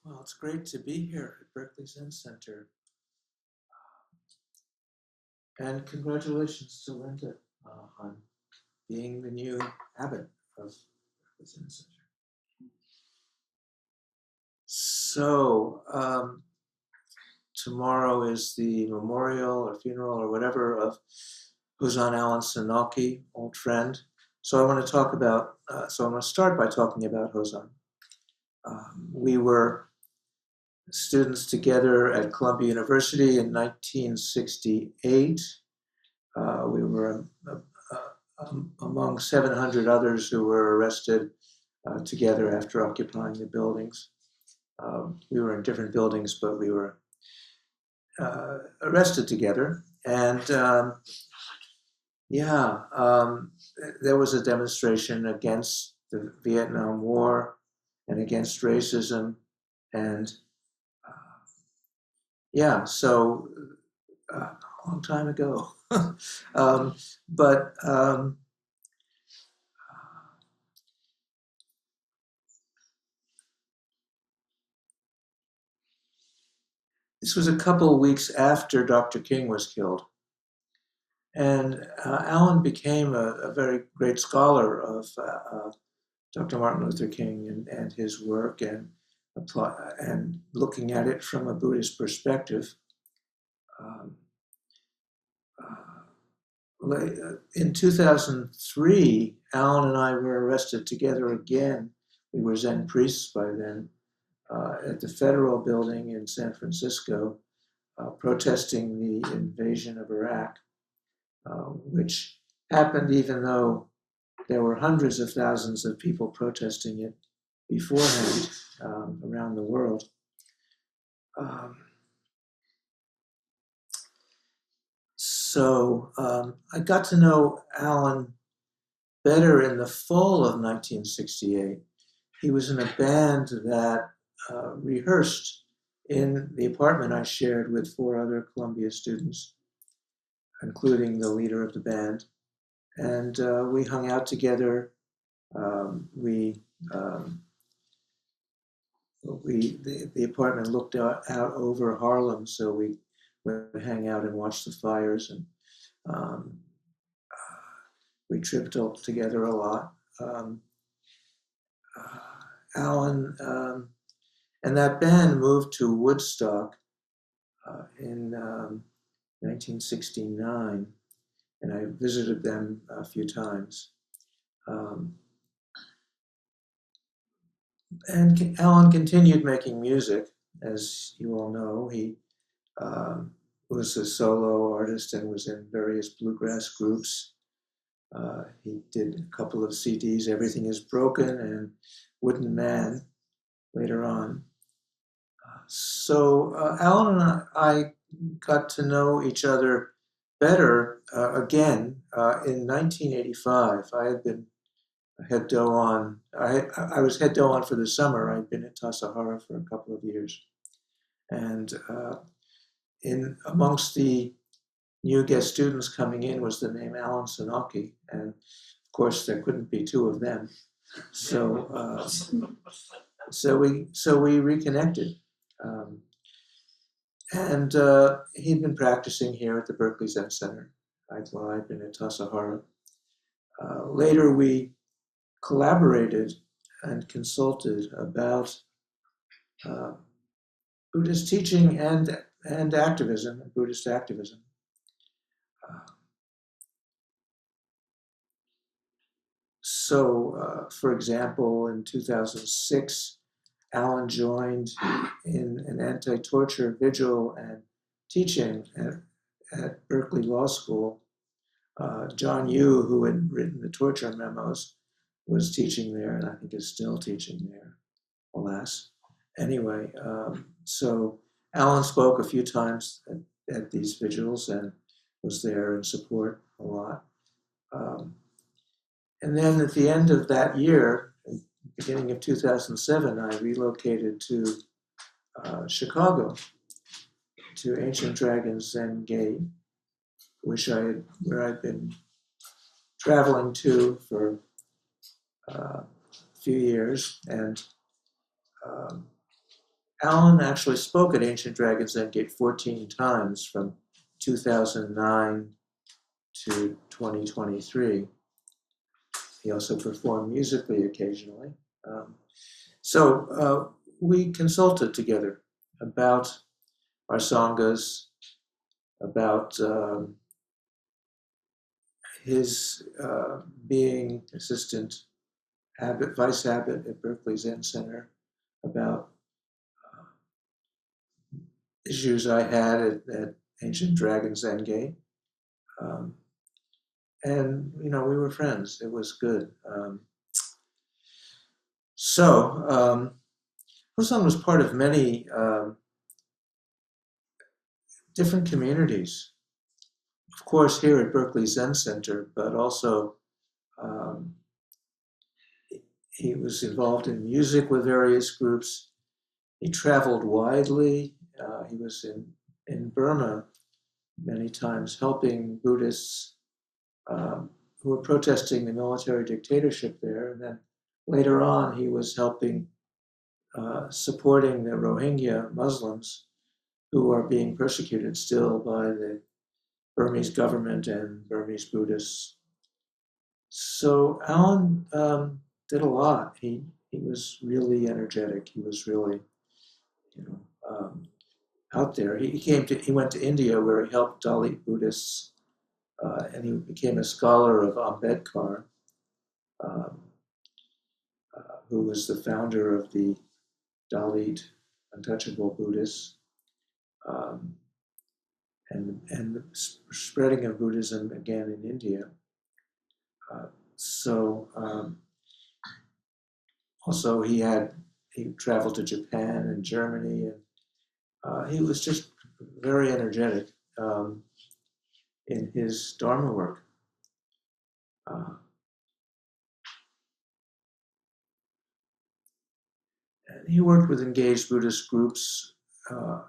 Well, it's great to be here at Berkeley Zen Center. And congratulations to Linda on being the new abbot of Berkeley Zen Center. So, tomorrow is the memorial or funeral or whatever of Hozan Alan Sanoki, old friend. So I want to talk about, so I'm going to start by talking about Hozan. We were students together at Columbia University in 1968. We were among 700 others who were arrested together after occupying the buildings. We were in different buildings, but we were arrested together. And there was a demonstration against the Vietnam War and against racism. And so a long time ago. This was a couple of weeks after Dr. King was killed. And Alan became a very great scholar of Dr. Martin Luther King and his work and looking at it from a Buddhist perspective. In 2003, Alan and I were arrested together again. We were Zen priests by then at the Federal Building in San Francisco, protesting the invasion of Iraq, which happened even though there were hundreds of thousands of people protesting it beforehand around the world. So I got to know Alan better in the fall of 1968. He was in a band that rehearsed in the apartment I shared with 4 other Columbia students, including the leader of the band. And we hung out together. The apartment looked out over Harlem, so we would hang out and watch the fires, and we tripped up together a lot. Alan and that band moved to Woodstock in 1969, and I visited them a few times. And Alan continued making music, as you all know. He was a solo artist and was in various bluegrass groups. He did a couple of CDs, Everything is Broken and Wooden Man, later on. So Alan and I got to know each other better again in 1985. I had been head doan. I was head doan for the summer. I'd been at Tassajara for a couple of years. And amongst the new guest students coming in was the name Alan Sanoki. And of course, there couldn't be 2 of them. So we reconnected. And he'd been practicing here at the Berkeley Zen Center while I'd been at Tassajara. Later, we collaborated and consulted about Buddhist teaching and activism, Buddhist activism. So, for example, in 2006, Alan joined in an anti-torture vigil and teaching at Berkeley Law School. John Yoo, who had written the torture memos, was teaching there, and I think is still teaching there, alas. Anyway, so Alan spoke a few times at these vigils and was there in support a lot. And then at the end of that year, beginning of 2007, I relocated to Chicago, to Ancient Dragon's Zen Gate, where I'd been traveling to for a few years, and Alan actually spoke at Ancient Dragon Zen Gate 14 times from 2009 to 2023. He also performed musically occasionally. Um, so we consulted together about our sanghas, about his being assistant vice abbot at Berkeley Zen Center, about issues I had at Ancient Dragon Zen Gate. Um, and, we were friends. It was good. Hozan was part of many different communities. Of course, here at Berkeley Zen Center, but also um, he was involved in music with various groups. He traveled widely. He was in Burma many times helping Buddhists who were protesting the military dictatorship there. And then later on, he was helping, supporting the Rohingya Muslims who are being persecuted still by the Burmese government and Burmese Buddhists. So Alan did a lot. He was really energetic. He was really, you know, out there. He went to India where he helped Dalit Buddhists, and he became a scholar of Ambedkar, um, who was the founder of the Dalit untouchable Buddhists, um, and the spreading of Buddhism again in India. Uh, so also he traveled to Japan and Germany, and he was just very energetic in his Dharma work. And he worked with engaged Buddhist groups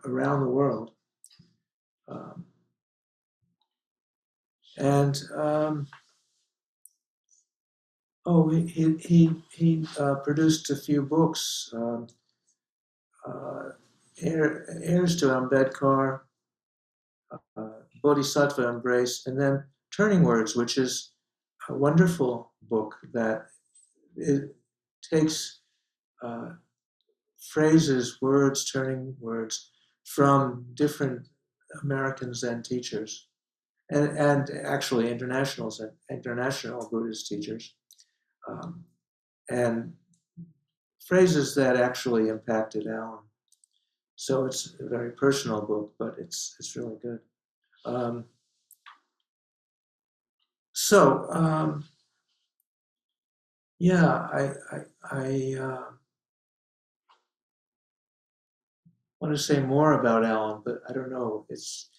around the world. Um, and he produced a few books, Heirs to Ambedkar, Bodhisattva Embrace, and then Turning Words, which is a wonderful book that it takes phrases, words, turning words from different American Zen teachers and actually international Buddhist teachers, and phrases that actually impacted Alan. So it's a very personal book, but it's really good. Um, so yeah, I want to say more about Alan, but I don't know. It's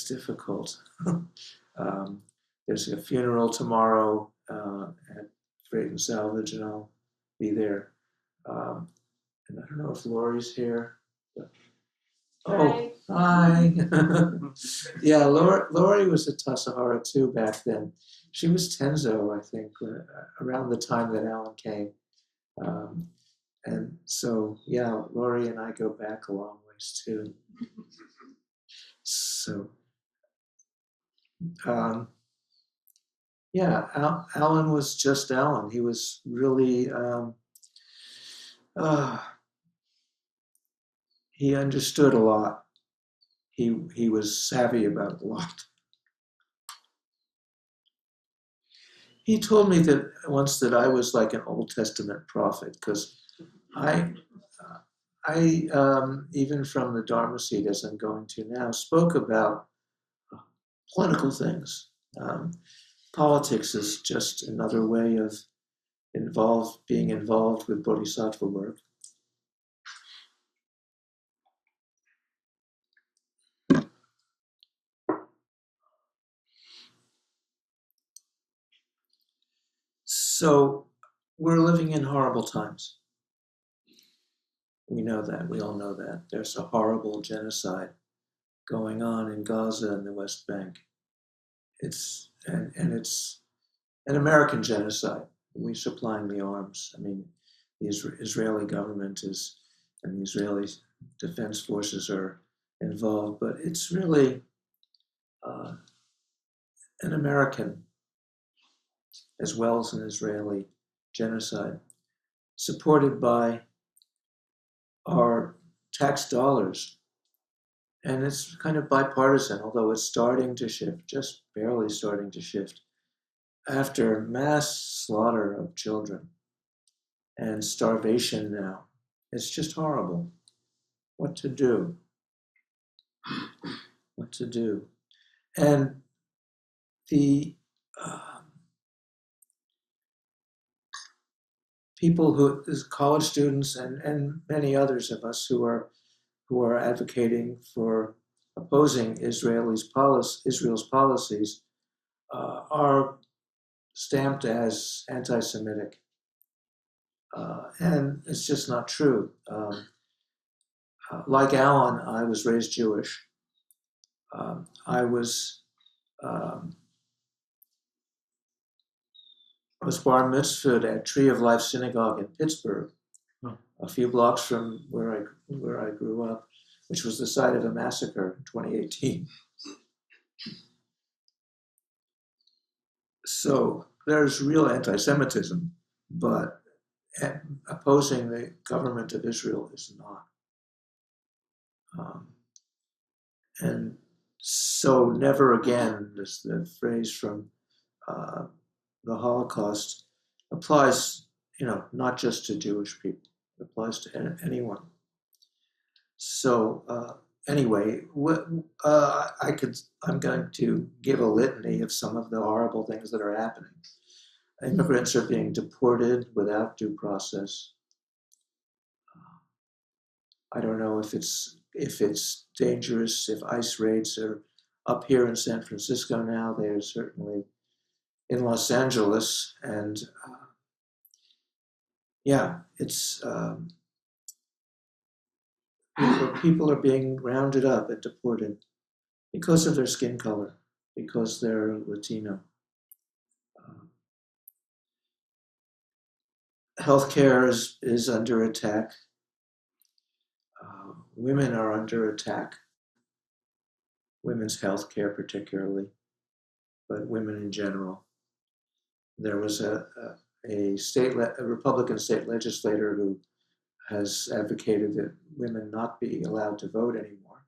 difficult. There's a funeral tomorrow at Freight and Salvage, and I'll be there. And I don't know if Lori's here. But... Oh, hi. Yeah, Lori was at Tassajara too back then. She was Tenzo, I think, around the time that Alan came. And so, yeah, Lori and I go back a long ways too. So, yeah, Alan was just Alan. He was really, he understood a lot. He was savvy about a lot. He told me that once that I was like an Old Testament prophet because I even from the Dharma seat as I'm going to now, spoke about political things. Politics is just another way of being involved with bodhisattva work. So we're living in horrible times. We know that. We all know that. There's a horrible genocide going on in Gaza and the West Bank. It's an American genocide. We're supplying the arms. I mean, the Israeli government is, and the Israeli defense forces are involved, but it's really uh, an American as well as an Israeli genocide, supported by our tax dollars. And it's kind of bipartisan, although it's starting to shift, just barely starting to shift, after mass slaughter of children and starvation now. It's just horrible. What to do? What to do? And the people who, as college students and many others of us who are advocating for opposing Israel's policies are stamped as anti-Semitic, and it's just not true. Like Alan, I was raised Jewish. I was um, bar mitzvahed at Tree of Life Synagogue in Pittsburgh, a few blocks from where I grew up, which was the site of a massacre in 2018. So there's real anti-Semitism, but opposing the government of Israel is not. And so never again, this the phrase from the Holocaust applies, not just to Jewish people, it applies to anyone. So anyway, I'm going to give a litany of some of the horrible things that are happening. Immigrants are being deported without due process. I don't know if it's dangerous, if ICE raids are up here in San Francisco now. They are certainly in Los Angeles, and it's people are being rounded up and deported because of their skin color, because they're Latino. Healthcare is under attack. Women are under attack. Women's healthcare particularly, but women in general. There was a Republican state legislator who has advocated that women not be allowed to vote anymore.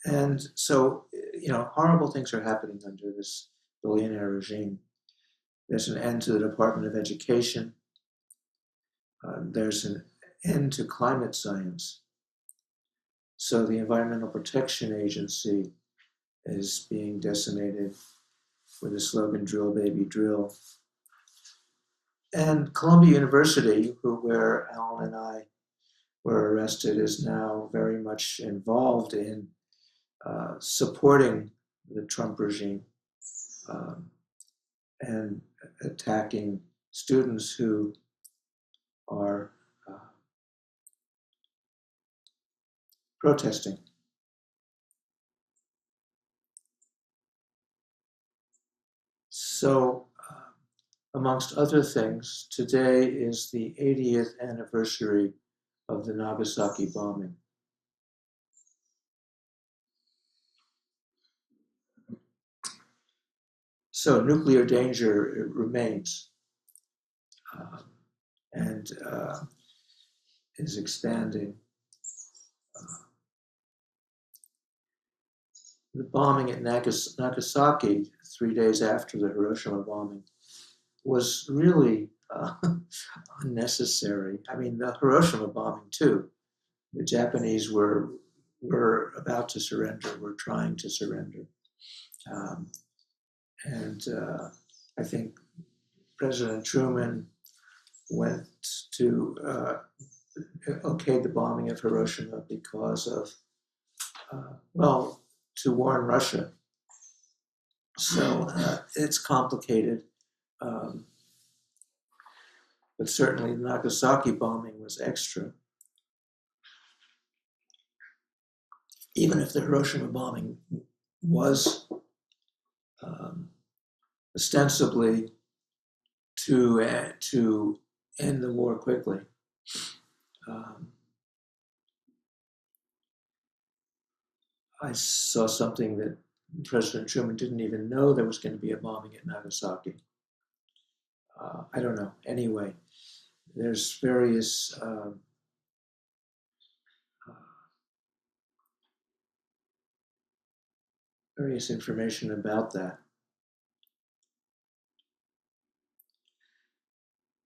And so, horrible things are happening under this billionaire regime. There's an end to the Department of Education. There's an end to climate science. So the Environmental Protection Agency is being decimated with the slogan, "Drill, baby, drill." And Columbia University, where Alan and I were arrested, is now very much involved in supporting the Trump regime and attacking students who are protesting. So, amongst other things, today is the 80th anniversary of the Nagasaki bombing. So nuclear danger remains and is expanding. The bombing at Nagasaki 3 days after the Hiroshima bombing was really unnecessary. I mean, the Hiroshima bombing too. The Japanese were about to surrender, were trying to surrender. And I think President Truman went to okayed the bombing of Hiroshima because of, to warn Russia. So it's complicated. But certainly the Nagasaki bombing was extra. Even if the Hiroshima bombing was ostensibly to end the war quickly. I saw something that President Truman didn't even know there was going to be a bombing at Nagasaki. I don't know. Anyway, there's various information about that.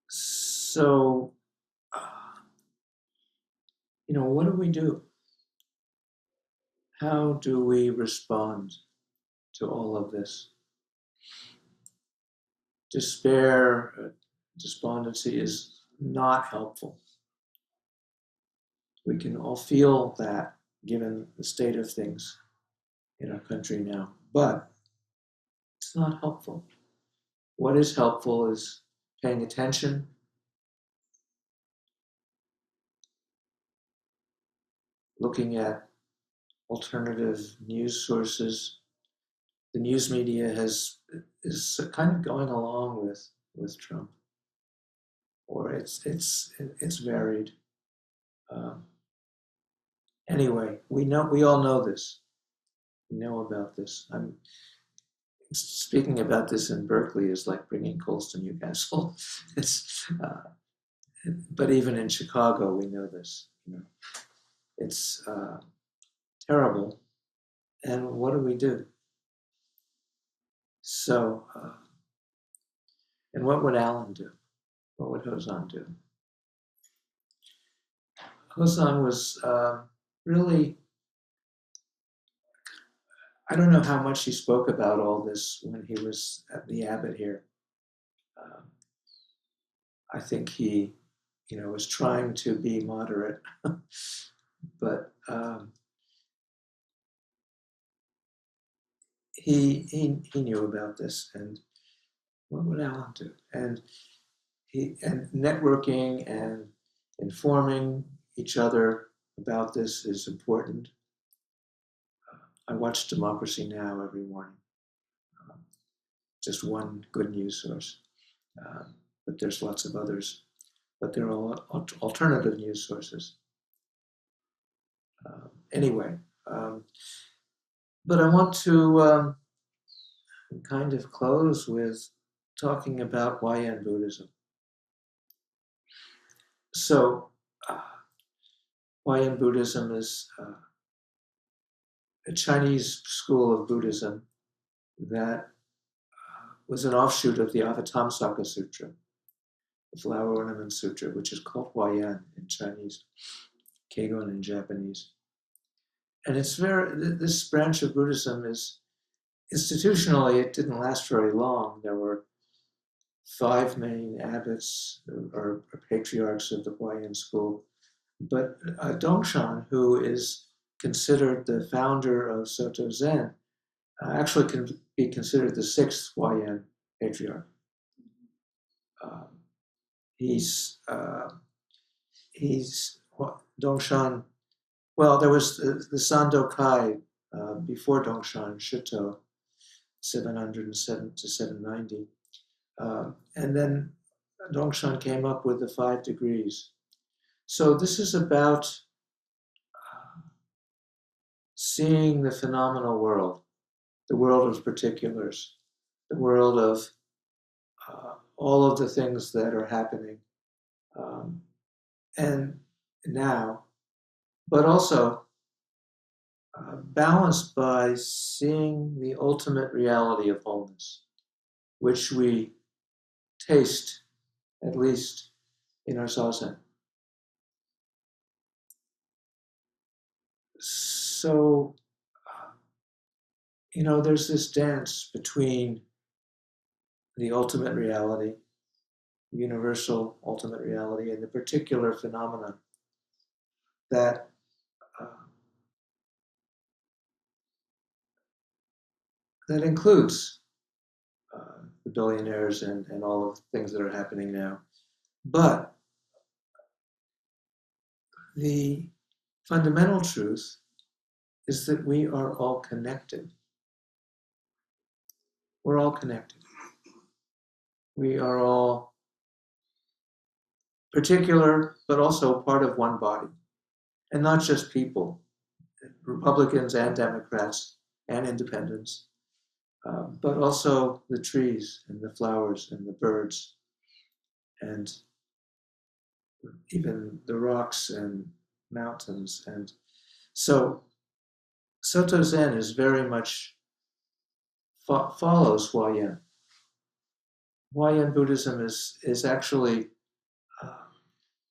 So, what do we do? How do we respond to all of this? Despair, despondency is not helpful. We can all feel that given the state of things in our country now, but it's not helpful. What is helpful is paying attention, looking at alternative news sources. The news media is kind of going along with Trump, or it's varied. Anyway, we all know this. We know about this. I'm speaking about this in Berkeley is like bringing coals to Newcastle. But even in Chicago, we know this. It's terrible. And what do we do? So, and what would Alan do? What would Hozan do? Hozan was really, I don't know how much he spoke about all this when he was at the Abbot here. I think he, was trying to be moderate, but he knew about this, and what would Alan do? And networking and informing each other about this is important. I watch Democracy Now! Every morning. Just one good news source, but there's lots of others. But there are alternative news sources. Anyway, but I want to kind of close with talking about Huayan Buddhism. So, Huayan Buddhism is a Chinese school of Buddhism that was an offshoot of the Avatamsaka Sutra, the Flower Ornament Sutra, which is called Huayan in Chinese, Keigon in Japanese. And this branch of Buddhism is, institutionally, it didn't last very long. There were 5 main abbots or patriarchs of the Huayan school. But Dongshan, who is considered the founder of Soto Zen, actually can be considered the 6th Huayan patriarch. He's Dongshan. Well, there was the Sando Kai before Dongshan, Shuto, 707 to 790. And then Dongshan came up with the 5 degrees. So this is about seeing the phenomenal world, the world of particulars, the world of all of the things that are happening and now, but also balanced by seeing the ultimate reality of wholeness, which we taste, at least in our zazen. So, there's this dance between the ultimate reality, the universal ultimate reality, and the particular phenomena that includes the billionaires and all of the things that are happening now. But the fundamental truth is that we are all connected. We're all connected. We are all particular, but also part of one body, and not just people, Republicans and Democrats and independents, but also the trees and the flowers and the birds and even the rocks and mountains. And so Soto Zen is very much follows Huayan. Huayan Buddhism is actually, uh,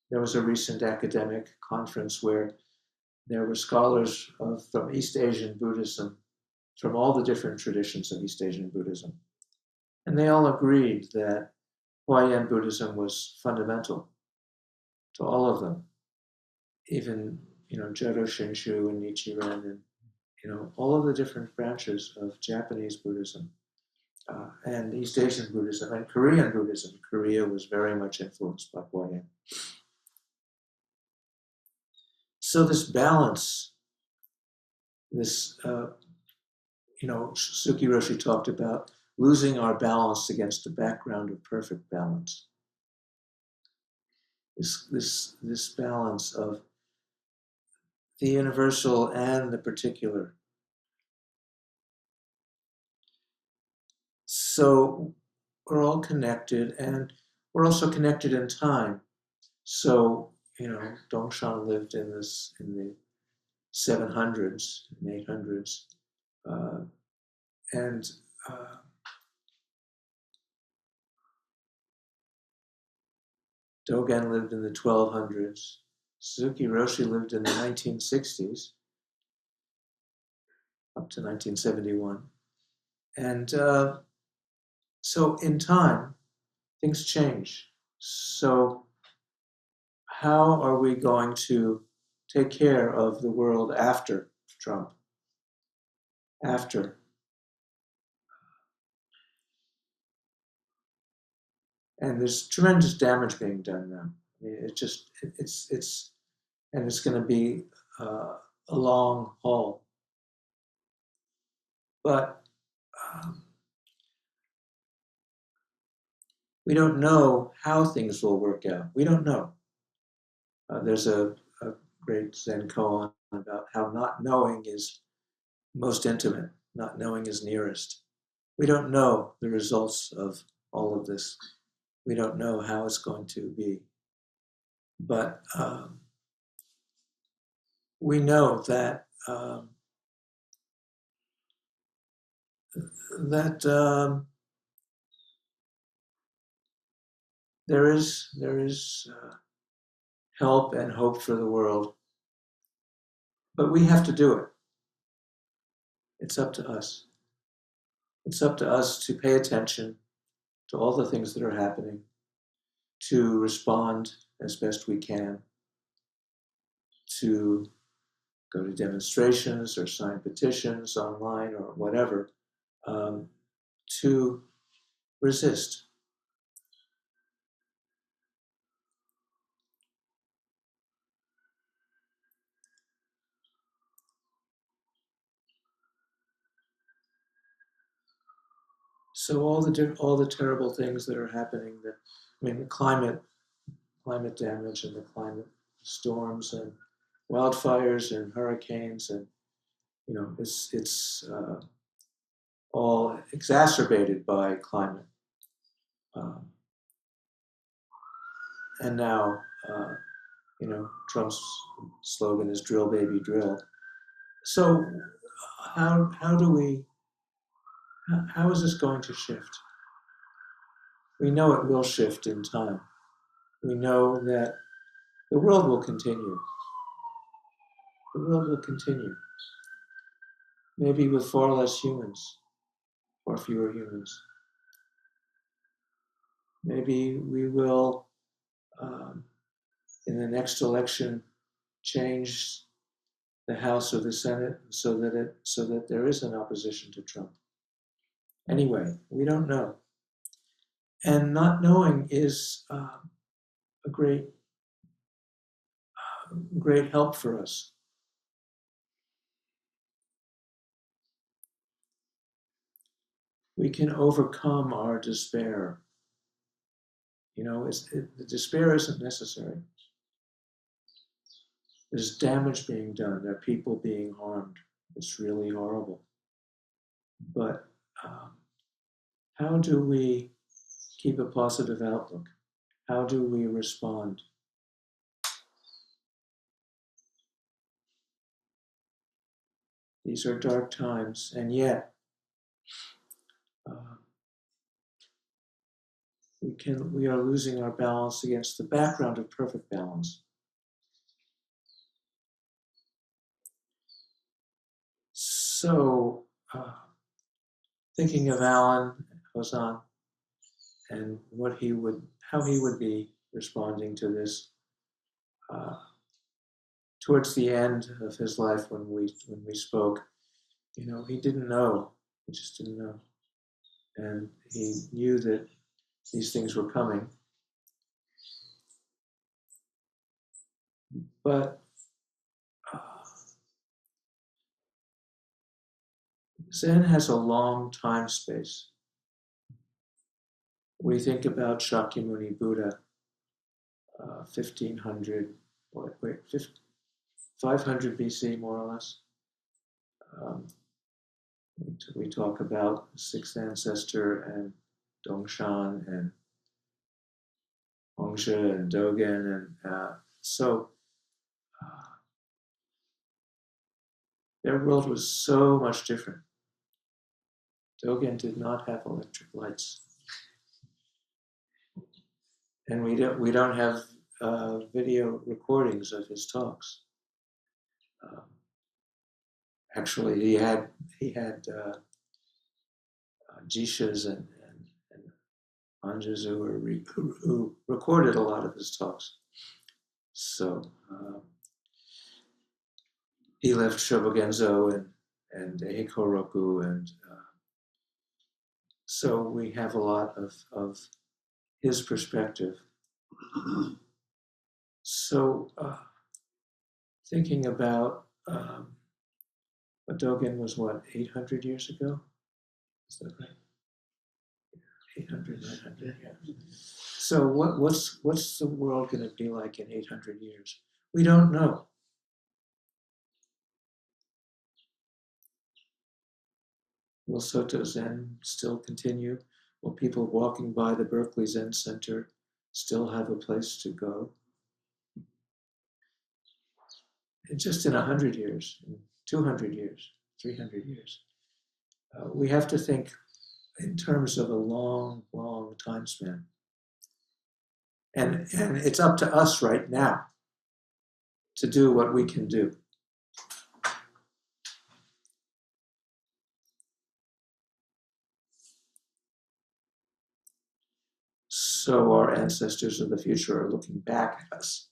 there was a recent academic conference where there were scholars from East Asian Buddhism, from all the different traditions of East Asian Buddhism. And they all agreed that Huayan Buddhism was fundamental to all of them, even, Jodo Shinshu and Nichiren and, all of the different branches of Japanese Buddhism and East Asian Buddhism and Korean Buddhism. Korea was very much influenced by Huayan. So this balance, this, Suki Roshi talked about losing our balance against a background of perfect balance. This balance of the universal and the particular. So we're all connected, and we're also connected in time. So, Dongshan lived in the 700s and 800s, and Dogen lived in the 1200s. Suzuki Roshi lived in the 1960s up to 1971. And so in time, things change. So how are we going to take care of the world after Trump? After. And there's tremendous damage being done now. I mean, and it's going to be a long haul. But we don't know how things will work out. We don't know. There's a great Zen koan about how not knowing is most intimate, not knowing is nearest. We don't know the results of all of this. We don't know how it's going to be. But we know that there is help and hope for the world, but we have to do it. It's up to us. It's up to us to pay attention to all the things that are happening, to respond as best we can, to go to demonstrations or sign petitions online or whatever, to resist. So all the terrible things that are happening, the climate damage and the climate storms and wildfires and hurricanes, and it's all exacerbated by climate. And now, Trump's slogan is "Drill, baby, drill." So, how is this going to shift? We know it will shift in time. We know that the world will continue. The world will continue. Maybe with far less humans, far fewer humans. Maybe we will, in the next election, change the House or the Senate so that there is an opposition to Trump. Anyway, we don't know, and not knowing is a great help for us. We can overcome our despair The despair isn't necessary. There's damage being done. There are people being harmed. It's really horrible. But how do we keep a positive outlook? How do we respond? These are dark times, and yet we are losing our balance against the background of perfect balance. So, thinking of Alan Hozan and how he would be responding to this towards the end of his life when we spoke, he didn't know. He just didn't know, and he knew that these things were coming. But Zen has a long time space. We think about Shakyamuni Buddha, 1500, 500 BC, more or less. We talk about the sixth ancestor and Dongshan and Hongzhi and Dogen, and so their world was so much different. Dogen did not have electric lights, and we don't have video recordings of his talks. Actually, he had jishas and anjas who recorded a lot of his talks. So he left Shobogenzo and Eikoroku, and so we have a lot of his perspective. So thinking about Dogen was 800 years ago? Is that right? 800, 900 years. So what's the world going to be like in 800 years? We don't know. Will Soto Zen still continue? Will people walking by the Berkeley Zen Center still have a place to go? And just in 100 years, in 200 years, 300 years, we have to think in terms of a long, long time span. And it's up to us right now to do what we can do. So our ancestors of the future are looking back at us,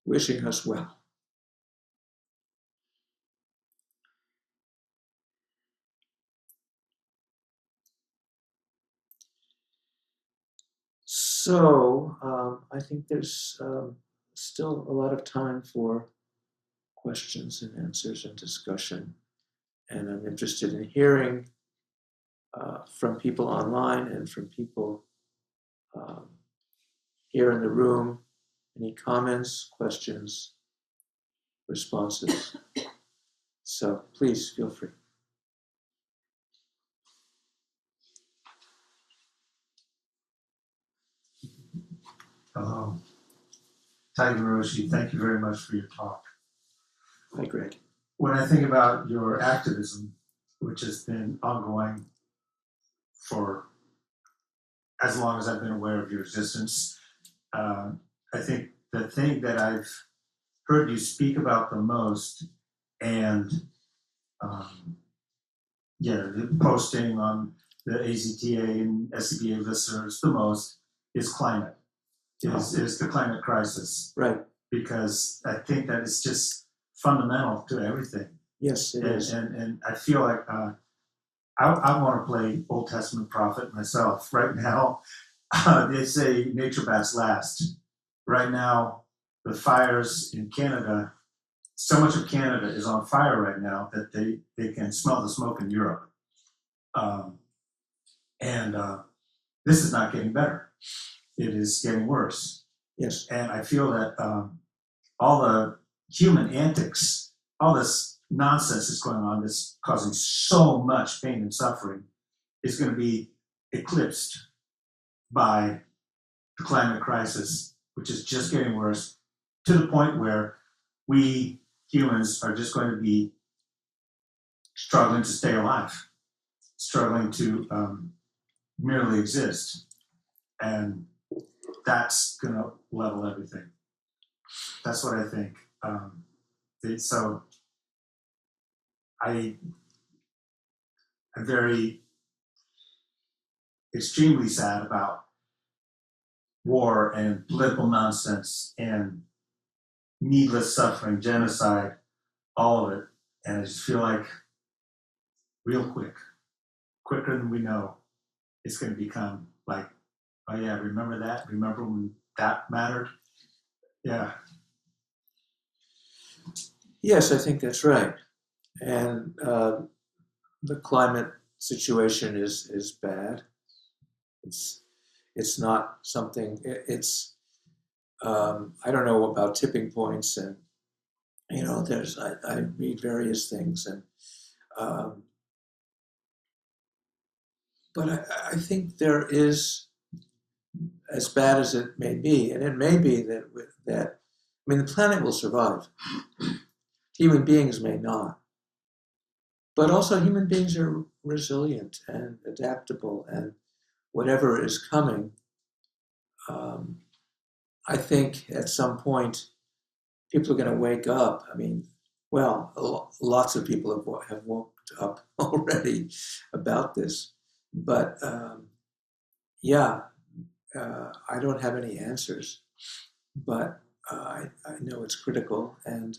wishing us well. So I think there's still a lot of time for questions and answers and discussion. And I'm interested in hearing from people online and from people here in the room. Any comments, questions, responses? So please feel free. Hello. Taigen Roshi, thank you very much for your talk. Hi, Greg. When I think about your activism, which has been ongoing for as long as I've been aware of your existence, I think the thing that I've heard you speak about the most, and the posting on the AZTA and SCBA listservs the most, is climate. Is the climate crisis. Right. Because I think that it's just fundamental to everything. Yes, it is. And I feel like I want to play Old Testament prophet myself right now. They say nature bats last. Right now, the fires in Canada, so much of Canada is on fire right now that they can smell the smoke in Europe. And this is not getting better. It is getting worse. Yes. And I feel that all the human antics, all this nonsense that's going on that's causing so much pain and suffering is going to be eclipsed by the climate crisis, which is just getting worse to the point where we humans are just going to be struggling to stay alive, struggling to merely exist. And that's going to level everything. That's what I think. So I'm very extremely sad about war and political nonsense and needless suffering, genocide, all of it. And I just feel like real quick, quicker than we know, it's going to become like, oh yeah, remember that? Remember when that mattered? Yeah. Yes, I think that's right. And the climate situation is bad. It's not something. It's I don't know about tipping points, and there's I read various things, and but I think there is, as bad as it may be, and it may be that I mean the planet will survive. Human beings may not, but also human beings are resilient and adaptable, and whatever is coming, I think at some point people are going to wake up. I mean, well, lots of people have woke up already about this, but yeah, I don't have any answers, but I know it's critical, and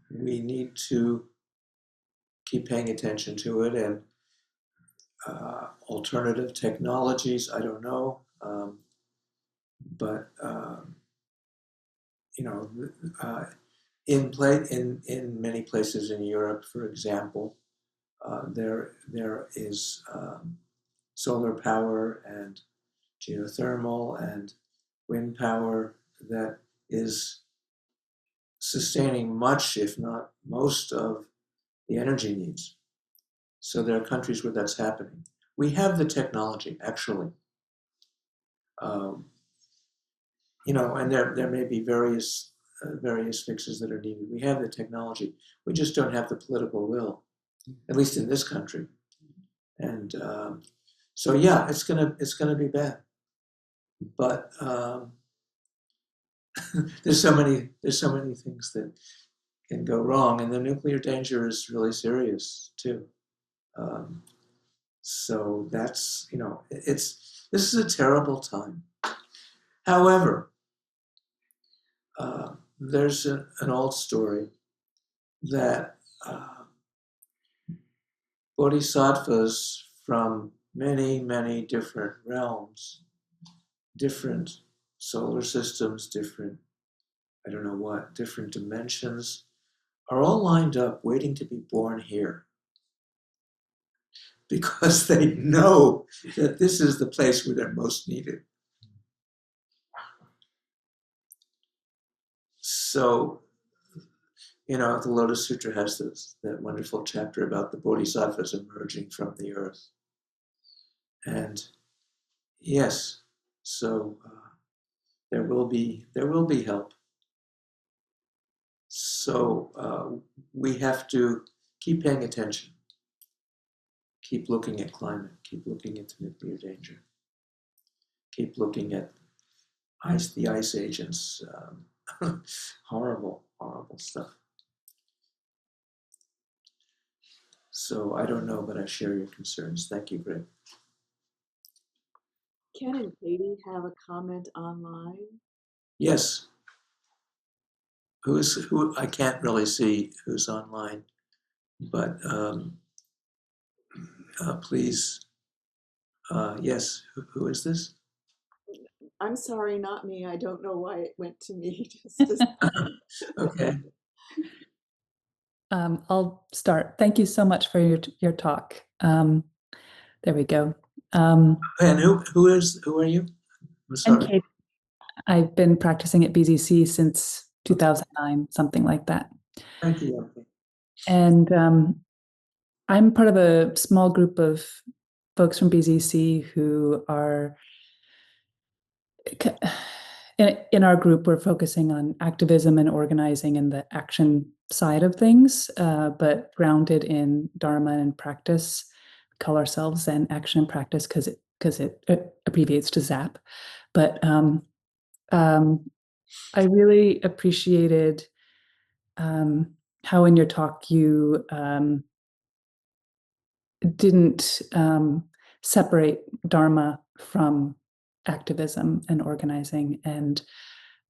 we need to keep paying attention to it. And alternative technologies, I don't know, but you know, in many places in Europe, for example, there is solar power and geothermal and wind power that is sustaining much, if not most, of the energy needs. So there are countries where that's happening. We have the technology, actually. Um, and there may be various fixes that are needed. We have the technology. We just don't have the political will, at least in this country. And so, yeah, it's gonna be bad. But there's so many things that can go wrong, and the nuclear danger is really serious too. So that's this is a terrible time. However, there's an old story that bodhisattvas from many different realms, different solar systems, different I don't know what, different dimensions, are all lined up waiting to be born here because they know that this is the place where they're most needed. So, the Lotus Sutra has that wonderful chapter about the bodhisattvas emerging from the earth. And yes, so there will be help. So we have to keep paying attention, keep looking at climate, keep looking at nuclear danger, keep looking at the ice agents, horrible stuff. So I don't know, but I share your concerns. Thank you, Greg. Ken and Katie have a comment online. Yes. Who? I can't really see who's online, but please. Yes. Who is this? I'm sorry, not me. I don't know why it went to me. Okay. I'll start. Thank you so much for your talk. There we go. And who are you? I'm And sorry. Kate, I've been practicing at BZC since 2009, something like that. Thank you. Okay. And I'm part of a small group of folks from BZC who are in our group. We're focusing on activism and organizing and the action side of things, but grounded in Dharma and practice. We call ourselves Zen Action and Practice because it abbreviates to ZAP. But I really appreciated how in your talk you didn't separate Dharma from activism and organizing. And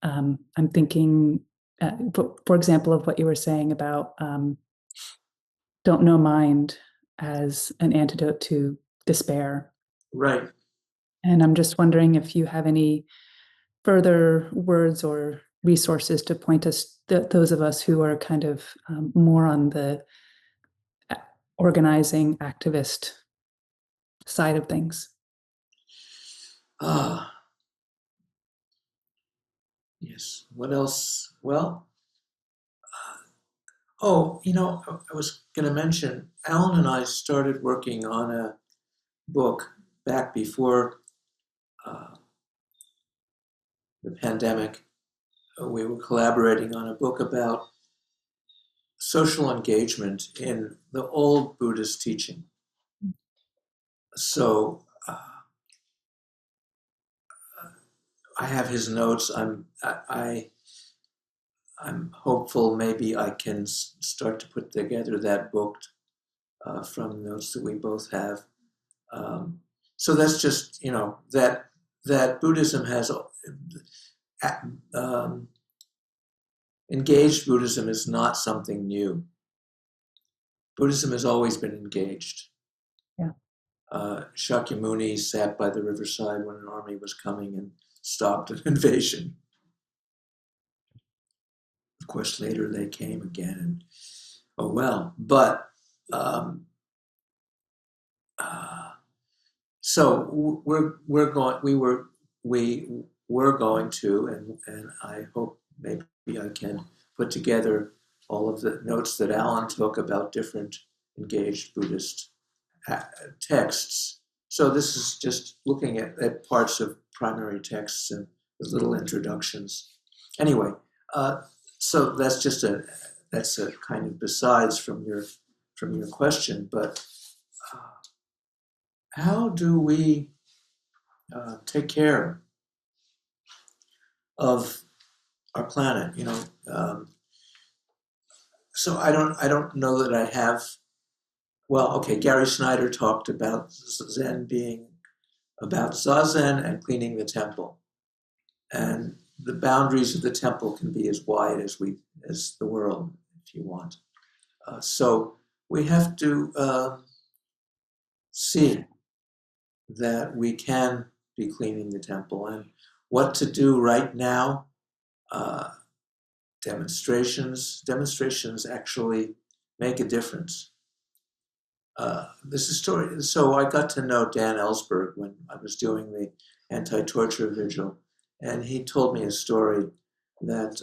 I'm thinking, for example, of what you were saying about don't know mind as an antidote to despair. Right. And I'm just wondering if you have any further words or resources to point us, those of us who are kind of more on the organizing activist side of things. Ah, yes. What else? Well, oh, I was going to mention Alan and I started working on a book back before uh, the pandemic. We were collaborating on a book about social engagement in the old Buddhist teaching. So I have his notes. I'm hopeful maybe I can start to put together that book from notes that we both have. So that's just that Buddhism has engaged Buddhism is not something new. Buddhism has always been engaged. Yeah. Shakyamuni sat by the riverside when an army was coming and stopped an invasion. Of course, later they came again, and oh well. But so we were going to, and I hope maybe I can put together all of the notes that Alan took about different engaged Buddhist texts. So this is just looking at parts of primary texts and with little introductions. Anyway, so that's a kind of besides from your question, but how do we take care of our planet? So I don't know that I have. Well, okay. Gary Snyder talked about Zen being about zazen and cleaning the temple, and the boundaries of the temple can be as wide as the world, if you want. So we have to see that we can be cleaning the temple, and what to do right now. Demonstrations actually make a difference. This is story. So I got to know Dan Ellsberg when I was doing the anti-torture vigil, and he told me a story that,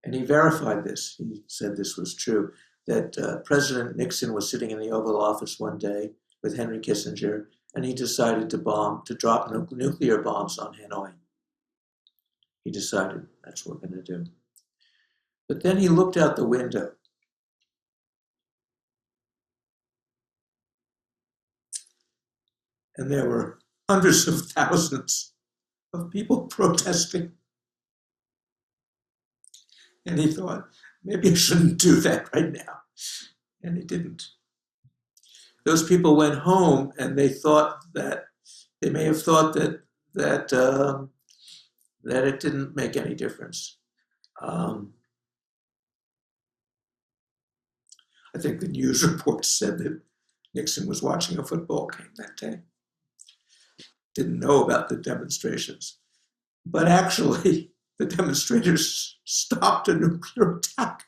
and he verified this. He said this was true. That President Nixon was sitting in the Oval Office one day with Henry Kissinger, and he decided to drop nuclear bombs on Hanoi. He decided that's what we're going to do. But then he looked out the window. And there were hundreds of thousands of people protesting. And he thought, maybe I shouldn't do that right now. And he didn't. Those people went home and they may have thought that it didn't make any difference. I think the news reports said that Nixon was watching a football game that day. Didn't know about the demonstrations. But actually, the demonstrators stopped a nuclear attack.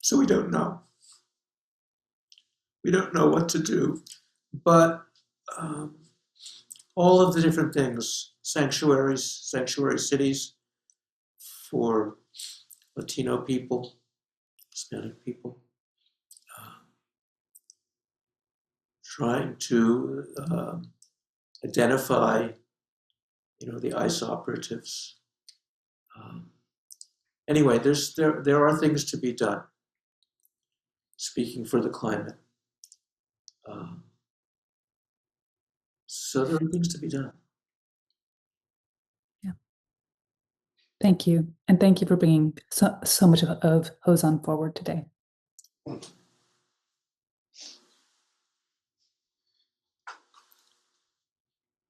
So we don't know. We don't know what to do. But all of the different things, sanctuaries, sanctuary cities for Latino people, Hispanic people, trying to identify, the ICE operatives. Anyway, there are things to be done. Speaking for the climate, so there are things to be done. Yeah. Thank you, and thank you for bringing so much of Hozan forward today.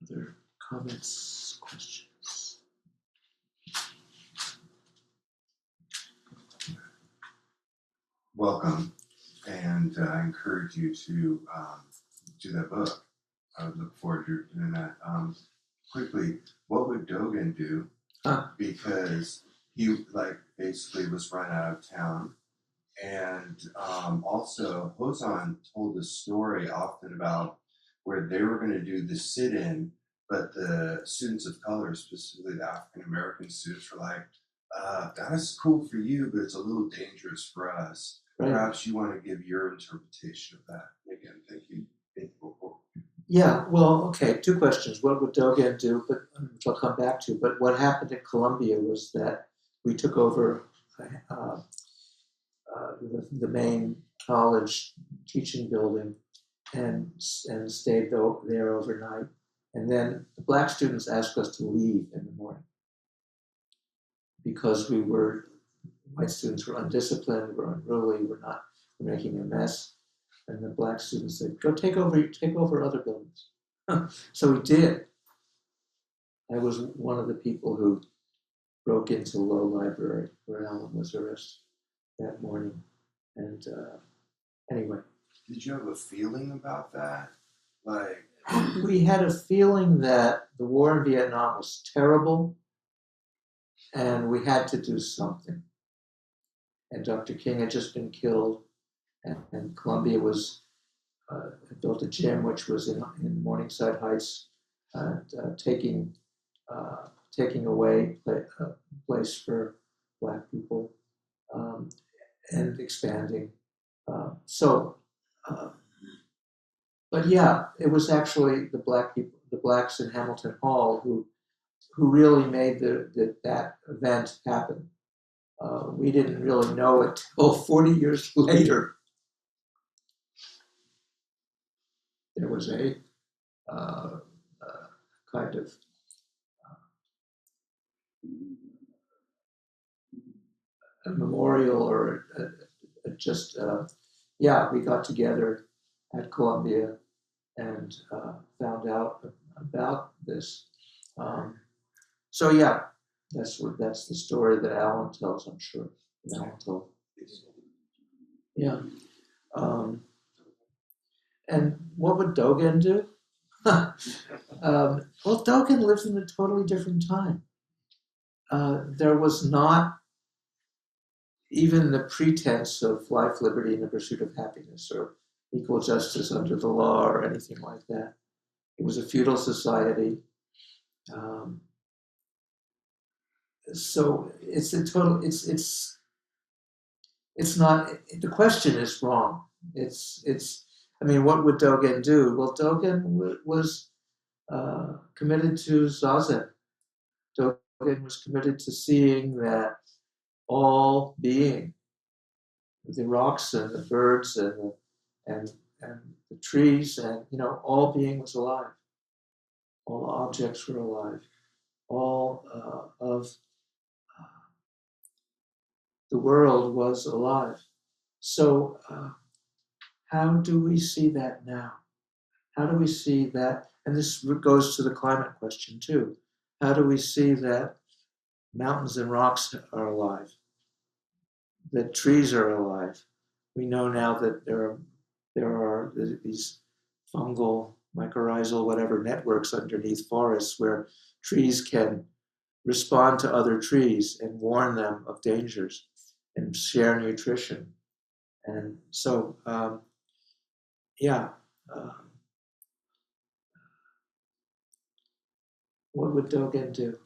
Other comments, questions? Welcome, and I encourage you to do that book. I would look forward to doing that. Quickly, what would Dogen do? Because he basically was run out of town, and also Hozan told a story often about where they were going to do the sit-in, but the students of color, specifically the African American students, were like, "That is cool for you, but it's a little dangerous for us." Right. Perhaps you want to give your interpretation of that. Again, thank you. Yeah, well, okay, two questions. What would Dogen do, which I'll come back to, but what happened at Columbia was that we took over the main college teaching building and stayed there overnight. And then the Black students asked us to leave in the morning because white students were undisciplined, were unruly, were making a mess. And the Black students said, "Go take over other buildings." So we did. I was one of the people who broke into Low Library where Alan was arrested that morning. And anyway. Did you have a feeling about that? We had a feeling that the war in Vietnam was terrible and we had to do something. And Dr. King had just been killed, and Columbia built a gym which was in Morningside Heights, taking away a place for Black people and expanding. But yeah, it was actually the Blacks in Hamilton Hall who really made that event happen. We didn't really know it till 40 years later. There was a kind of a memorial or we got together at Columbia and found out about this. So yeah, that's the story that Alan tells, I'm sure. Alan told. Yeah. And what would Dogen do? Well, Dogen lived in a totally different time. There was not even the pretense of life, liberty, and the pursuit of happiness or equal justice under the law or anything like that. It was a feudal society. So it's not, the question is wrong. What would Dogen do? Well, Dogen was committed to Zazen. Dogen was committed to seeing that all being, the rocks and the birds and the trees and all being was alive. All objects were alive. All of the world was alive. So how do we see that now? How do we see that? And this goes to the climate question too. How do we see that mountains and rocks are alive? That trees are alive? We know now that there are these fungal, mycorrhizal, whatever networks underneath forests where trees can respond to other trees and warn them of dangers and share nutrition And so, yeah. What would Dogen do?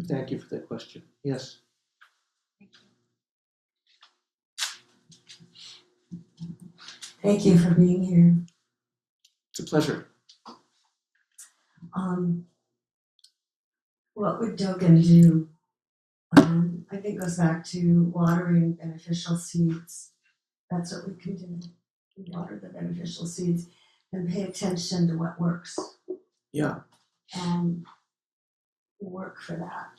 Thank you for that question. Yes. Thank you for being here. It's a pleasure. What would Dogen do? I think it goes back to watering beneficial seeds. That's what we can do. We water the beneficial seeds and pay attention to what works. Yeah. And work for that.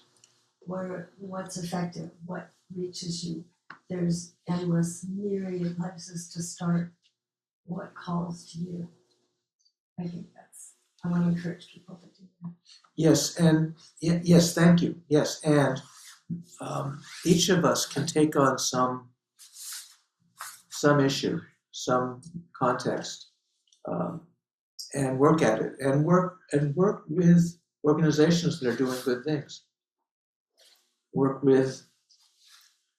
What's effective? What reaches you? There's endless myriad places to start. What calls to you? I think I want to encourage people to do that. Yes, and yes, thank you. Yes, and each of us can take on some issue, some context, and work at it, and work with organizations that are doing good things. Work with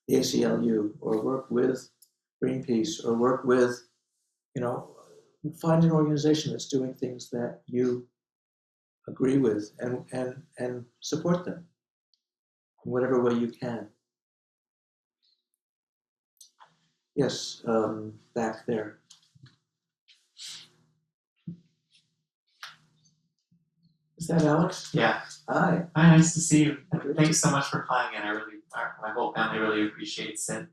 the ACLU, or work with Greenpeace, or work with, find an organization that's doing things that you agree with, and support them in whatever way you can. Yes, back there. Is that Alex? Yeah. Hi. Hi, nice to see you. Thanks so much for flying in. My whole family really appreciates it.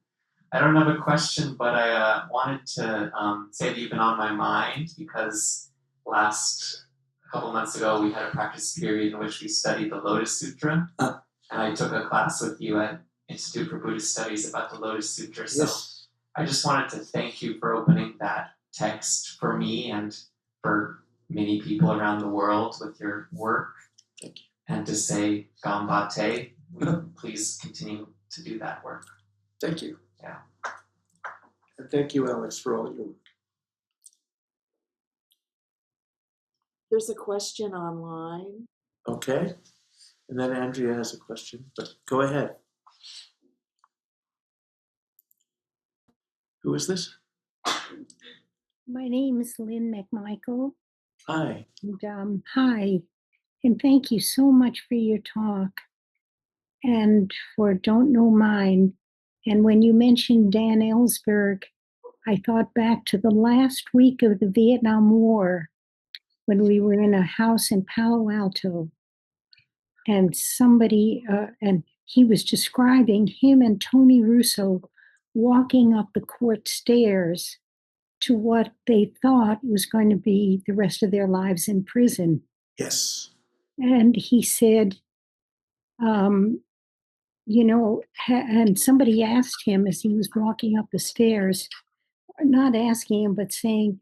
I don't have a question, but I wanted to say that you've been on my mind because a couple months ago, we had a practice period in which we studied the Lotus Sutra. And I took a class with you at Institute for Buddhist Studies about the Lotus Sutra. So Yes. I just wanted to thank you for opening that text for me and for many people around the world with your work. Thank you. And to say, Gambate, please continue to do that work. Thank you. Yeah. And thank you, Alex, for all your work. There's a question online. Okay. And then Andrea has a question, but go ahead. Who is this? My name is Lynn McMichael. Hi. And hi, and thank you so much for your talk and for Don't Know Mine. And when you mentioned Dan Ellsberg, I thought back to the last week of the Vietnam War when we were in a house in Palo Alto, and and he was describing him and Tony Russo walking up the court stairs to what they thought was going to be the rest of their lives in prison. Yes. And he said, and somebody asked him as he was walking up the stairs, not asking him, but saying,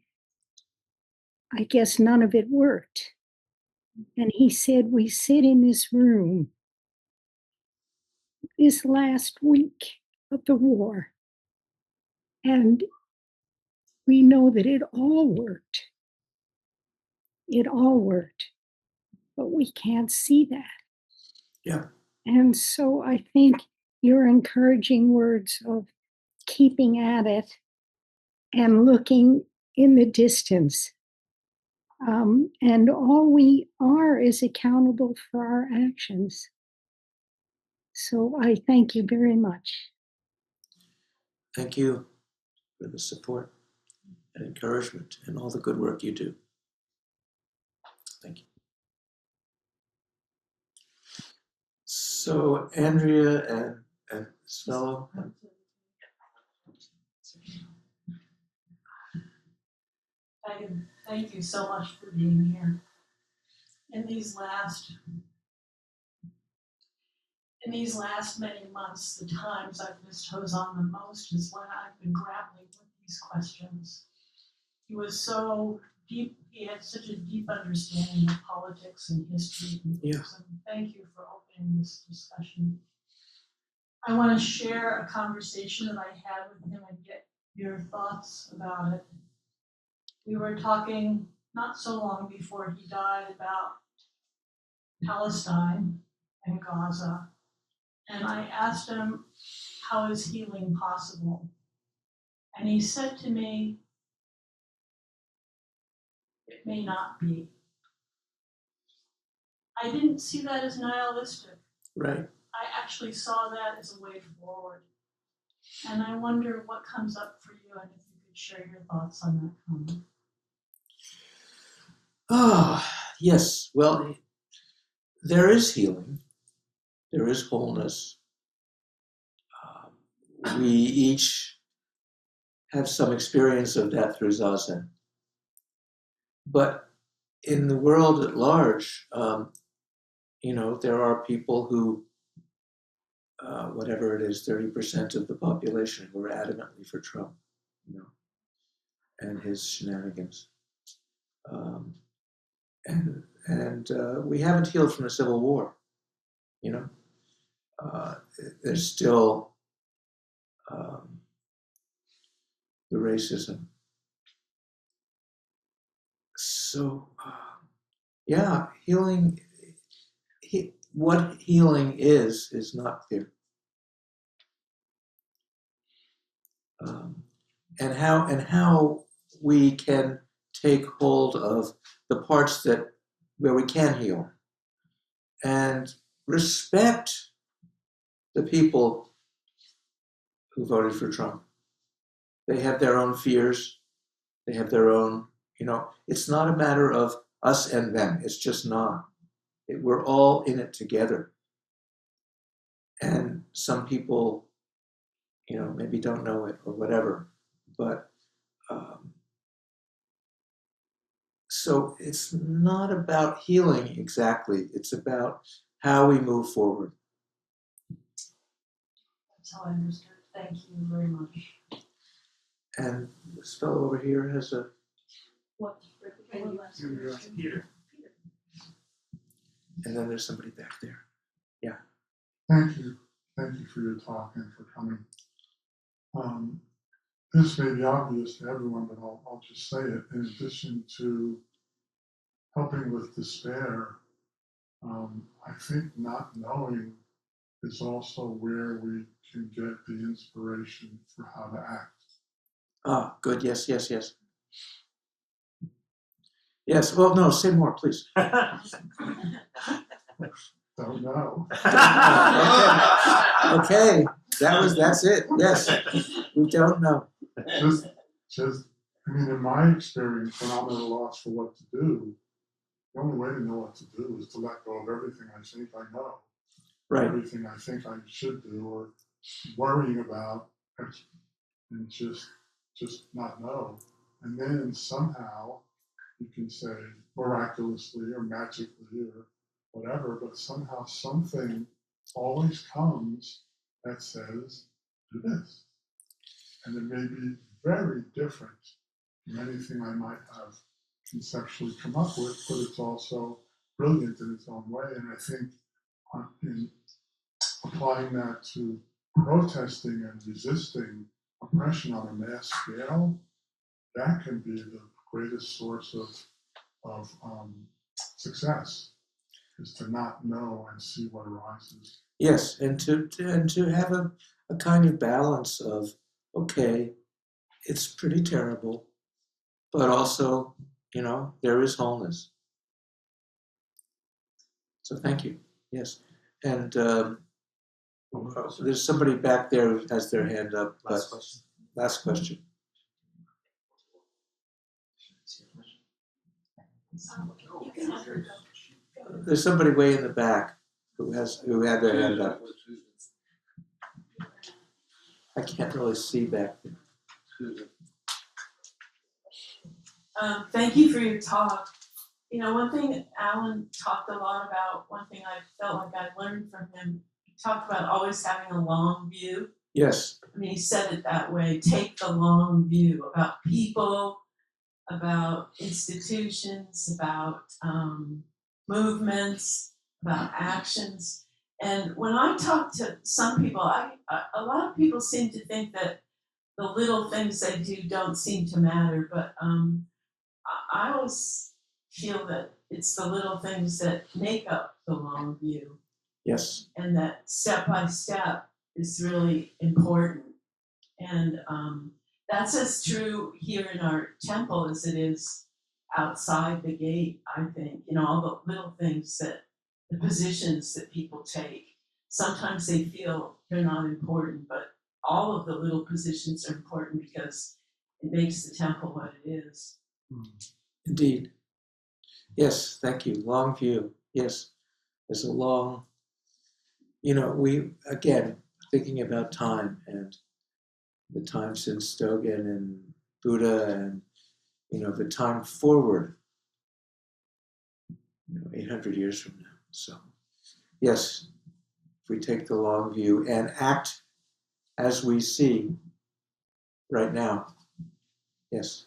I guess none of it worked. And he said, we sit in this room this last week of the war, and we know that it all worked. It all worked, but we can't see that. Yeah. And so I think your encouraging words of keeping at it and looking in the distance. And all we are is accountable for our actions. So I thank you very much. Thank you for the support and encouragement and all the good work you do. Thank you. So Andrea and Svello. Thank you so much for being here. In these last many months, the times I've missed Hozan the most is when I've been grappling with these questions. He was so deep, he had such a deep understanding of politics and history and things. Yeah. And thank you for opening this discussion. I want to share a conversation that I had with him and get your thoughts about it. We were talking not so long before he died about Palestine and Gaza. And I asked him, how is healing possible? And he said to me, it may not be. I didn't see that as nihilistic. Right. I actually saw that as a way forward. And I wonder what comes up for you and if you could share your thoughts on that comment. Ah, yes. Well, there is healing. There is wholeness. We each have some experience of that through Zazen. But in the world at large, there are people who, whatever it is, 30% of the population who are adamantly for Trump, and his shenanigans. And we haven't healed from the Civil War, there's still the racism. So, yeah, healing, what healing is not clear. And how we can take hold of the parts where we can heal and respect the people who voted for Trump. They have their own fears. They have their own, it's not a matter of us and them. It's just not. We're all in it together. And some people, maybe don't know it or whatever. But so it's not about healing exactly. It's about how we move forward. That's how I understood. Thank you very much. And this fellow over here has a... What? Peter. And then there's somebody back there. Yeah. Thank you. Thank you for your talk and for coming. This may be obvious to everyone, but I'll just say it. In addition to helping with despair, I think not knowing is also where we can get the inspiration for how to act. Ah, good. Yes. Yes. Well, no, say more, please. Don't know. Okay. That's it. Yes. We don't know. Just, in my experience, when I'm at a loss for what to do, the only way to know what to do is to let go of everything I think I know. Right. Everything I think I should do or worrying about, and just not know. And then somehow you can say miraculously or magically or whatever, but somehow something always comes that says, do this. And it may be very different from anything I might have conceptually come up with, but it's also brilliant in its own way. And I think in applying that to protesting and resisting oppression on a mass scale, that can be the greatest source of success, is to not know and see what arises. Yes, and to have a kind of balance of, okay, it's pretty terrible, but also, there is wholeness. So thank you. Yes, and there's somebody back there who has their hand up. Last question. There's somebody way in the back who had their hand up. I can't really see back there. Thank you for your talk. One thing Alan talked a lot about, one thing I felt like I learned from him, he talked about always having a long view. Yes. He said it that way, take the long view about people, about institutions, about movements, about actions. And when I talk to some people, a lot of people seem to think that the little things they do don't seem to matter, but I always feel that it's the little things that make up the long view. Yes. And that step by step is really important. And that's as true here in our temple as it is outside the gate, I think. You know, all the little things that, the positions that people take. Sometimes they feel they're not important, but all of the little positions are important because it makes the temple what it is. Indeed. Yes, thank you. Long view. Yes, there's a long, we, again, thinking about time and the time since Dogen and Buddha and, the time forward, 800 years from now. So, yes, if we take the long view and act as we see right now, yes,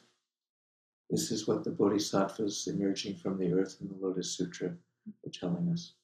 this is what the Bodhisattvas emerging from the earth in the Lotus Sutra are telling us.